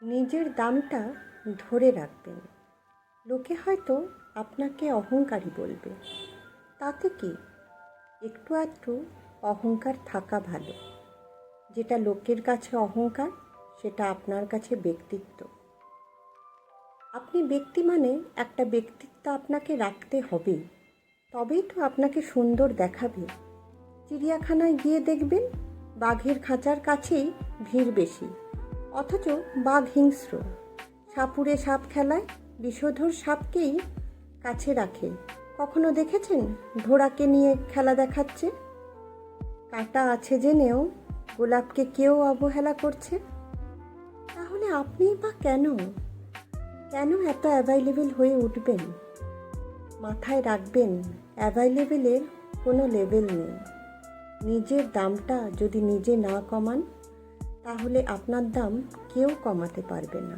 নিজের দামটা ধরে রাখবেন। লোকে হয়তো আপনাকে অহংকারী বলবে, তাতে কি, একটু আধটু অহংকার থাকা ভালো। যেটা লোকের কাছে অহংকার, সেটা আপনার কাছে ব্যক্তিত্ব। আপনি ব্যক্তি মানে একটা ব্যক্তিত্ব আপনাকে রাখতে হবে, তবেই তো আপনাকে সুন্দর দেখাবে। চিড়িয়াখানায় গিয়ে দেখবেন বাঘের খাঁচার কাছেই ভিড় বেশি, অথচ বাঘ হিংস্র। সাপুড়ে সাপ খেলায় বিষধর সাপকেই কাছে রাখে। কখনো দেখেছেন ঘোড়াকে নিয়ে খেলা দেখাচ্ছে? কাঁটা আছে জেনেও গোলাপকে কেউ অবহেলা করছে। তাহলে আপনিই বা কেন এত অ্যাভাইলেবল হয়ে উঠবেন? মাথায় রাখবেন, অ্যাভাইলেবলের কোনো লেভেল নেই। নিজের দামটা যদি নিজে না কমান, তাহলে আপনার দাম কেউ কমাতে পারবে না।